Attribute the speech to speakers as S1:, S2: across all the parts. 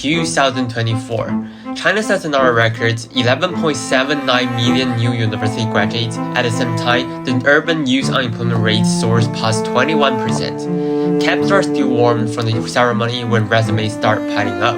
S1: 2024. China sets another record, 11.79 million new university graduates. At the same time, the urban youth unemployment rate soars past 21%. Caps are still warm from the ceremony when resumes start piling up.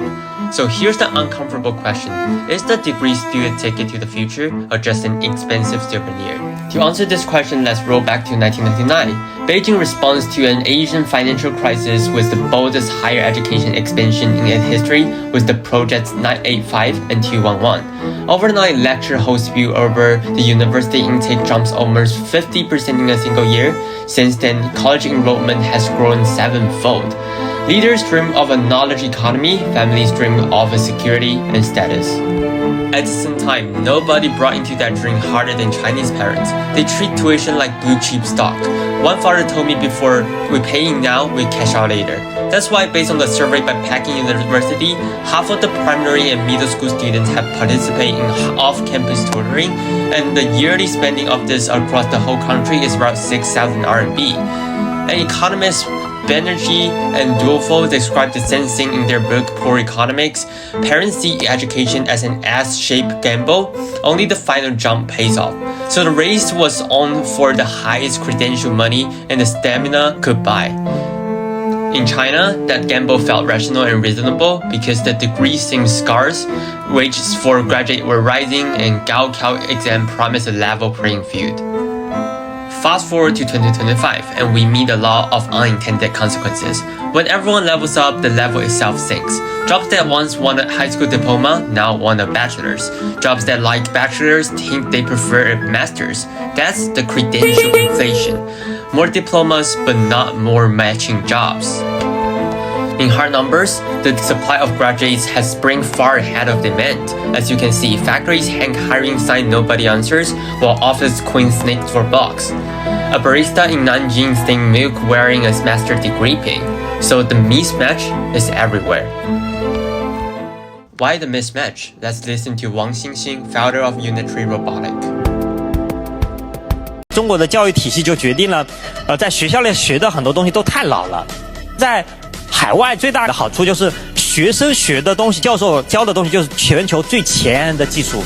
S1: So here's the uncomfortable question. Is the degree still a ticket to the future or just an expensive souvenir? To answer this question, let's roll back to 1999. Beijing responds to an Asian financial crisis with the boldest higher education expansion in its history with the projects 985 and 211. Overnight lecture halls spill over, the university intake jumps almost 50% in a single year. Since then, college enrollment has grown sevenfold. Leaders dream of a knowledge economy, families dream of a security and status. At the same time, nobody brought into that dream harder than Chinese parents. They treat tuition like blue chip stock. One father told me before, we pay in now, we cash out later. That's why based on the survey by Peking University, half of the primary and middle school students have participated in off-campus tutoring, and the yearly spending of this across the whole country is about 6,000 RMB. And economists Banerjee and Duofo describe the same thing in their book Poor Economics. Parents see education as an S-shaped gamble. Only the final jump pays off. So the race was on for the highest credential money and the stamina could buy. In China, that gamble felt rational and reasonable because the degree seemed scarce, wages for graduates were rising, and Gaokao exam promised a level playing field. Fast forward to 2025, and we meet the law of unintended consequences. When everyone levels up, the level itself sinks. Jobs that once won a high school diploma now want a bachelor's. Jobs that like bachelor's think they prefer a master's. That's the credential inflation. More diplomas, but not more matching jobs. In hard numbers, the supply of graduates has sprung far ahead of demand. As you can see, factories hang hiring sign nobody answers, while office queen snakes for bucks. A barista in Nanjing thinks milk wearing a master degree pin. So the mismatch is everywhere. Why the mismatch? Let's listen to Wang Xingxing, founder of Unitary Robotic.
S2: 中国的教育体系就决定了，在学校里学的很多东西都太老了。在海外最大的好处就是学生学的东西，教授教的东西就是全球最前沿的技术、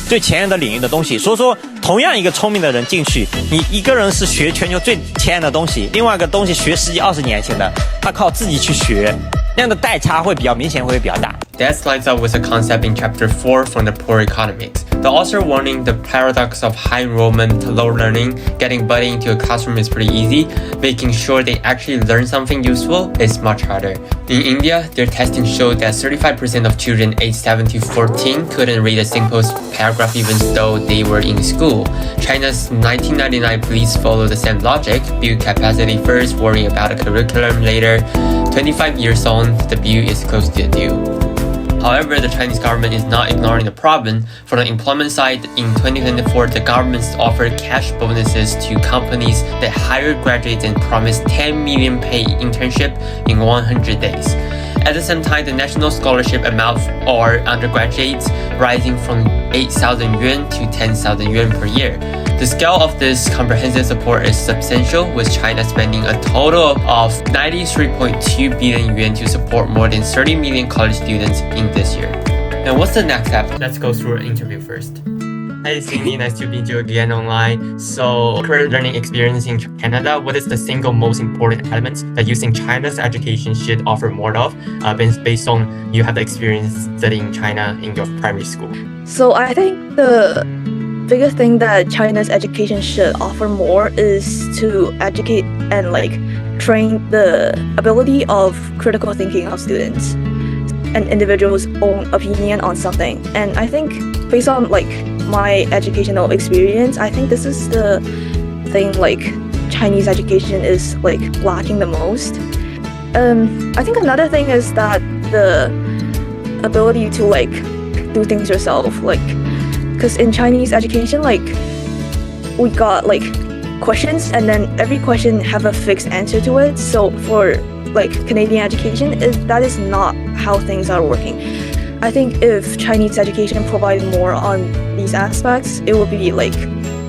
S2: 最前沿的领域的东西。所以说，同样一个聪明的人进去，你一个人是学全球最前沿的东西，另外一个东西学10几20年前的，他靠自己去学，那样的代差会比较明显，会比较大。
S1: That lines up with a concept in Chapter 4 from the Poor Economics. The author warning the paradox of high enrollment, low learning. Getting buddy into a classroom is pretty easy. Making sure they actually learn something useful is much harder. In India, their testing showed that 35% of children aged 7 to 14 couldn't read a simple paragraph even though they were in school. China's 1999 police follow the same logic, build capacity first, worry about a curriculum later. 25 years on, the view is close to the deal. However, the Chinese government is not ignoring the problem. From the employment side, in 2024, the government offered cash bonuses to companies that hire graduates and promised 10 million paid internship in 100 days. At the same time, the national scholarship amount for undergraduates rising from 8,000 yuan to 10,000 yuan per year. The scale of this comprehensive support is substantial, with China spending a total of 93.2 billion yuan to support more than 30 million college students in this year. And what's the next step? Let's go through an interview first. Hi Cindy, nice to meet you again online. So, career learning experience in Canada, what is the single most important element that you think China's education should offer more of, based on you have the experience studying China in your primary school?
S3: So I think the biggest thing that China's education should offer more is to educate and train the ability of critical thinking of students and individuals' own opinion on something. And I think based on my educational experience, I think this is the thing Chinese education is lacking the most. I think another thing is that the ability to do things yourself, because in Chinese education, we got questions and then every question have a fixed answer to it. So for Canadian education, that is not how things are working. I think if Chinese education provided more on these aspects, it would be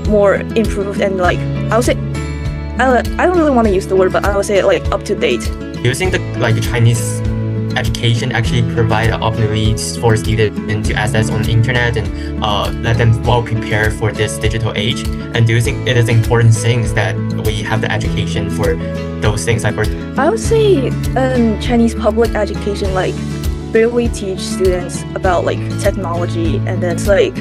S3: more improved and I would say, I don't really want to use the word, but I would say up to date.
S1: Do you think the Chinese education actually provide opportunities for students to access on the internet and let them well prepare for this digital age? And do you think it is important things that we have the education for those things? Like,
S3: I would say Chinese public education like really teach students about like technology, and then it's like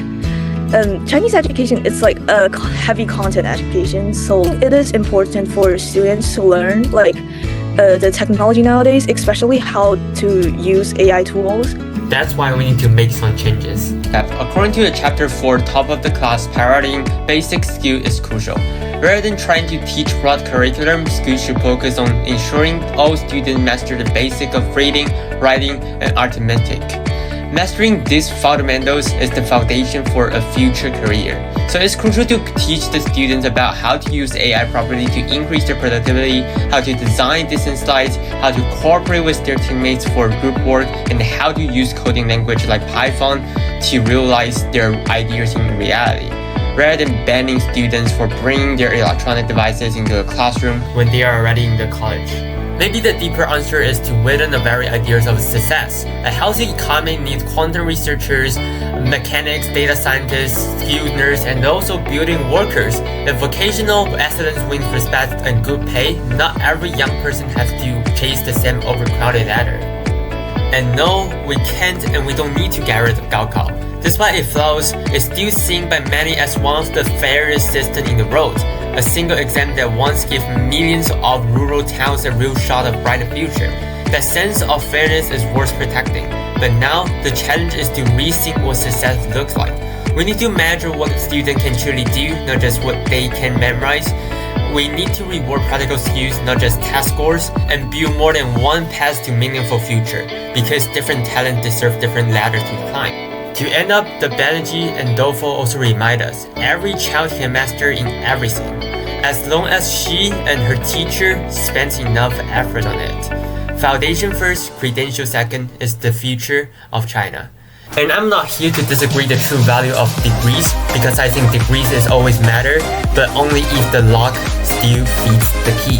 S3: Chinese education is like a heavy content education, so it is important for students to learn like the technology nowadays, especially how to use AI tools.
S1: That's why we need to make some changes. According to the chapter 4 top of the class paradigm, basic skill is crucial. Rather than trying to teach broad curriculum, schools should focus on ensuring all students master the basic of reading, writing, and arithmetic. Mastering these fundamentals is the foundation for a future career. So it's crucial to teach the students about how to use AI properly to increase their productivity, how to design decent slides, how to cooperate with their teammates for group work, and how to use coding language like Python to realize their ideas in reality, rather than banning students for bringing their electronic devices into a classroom when they are already in the college. Maybe the deeper answer is to widen the very ideas of success. A healthy economy needs quantum researchers, mechanics, data scientists, skilled nurses, and also building workers. If vocational excellence wins respect and good pay, not every young person has to chase the same overcrowded ladder. And no, we can't and we don't need to get rid of Gaokao. Despite its flaws, it's still seen by many as one of the fairest systems in the world. A single exam that once gave millions of rural towns a real shot of brighter future. That sense of fairness is worth protecting. But now, the challenge is to rethink what success looks like. We need to measure what students can truly do, not just what they can memorize. We need to reward practical skills, not just test scores, and build more than one path to meaningful future, because different talents deserve different ladders to climb. To end up, the Banerjee and Dofo also remind us, every child can master in everything, as long as she and her teacher spends enough effort on it. Foundation first, credential second is the future of China. And I'm not here to disagree the true value of degrees, because I think degrees is always matter, but only if the lock still fits the key.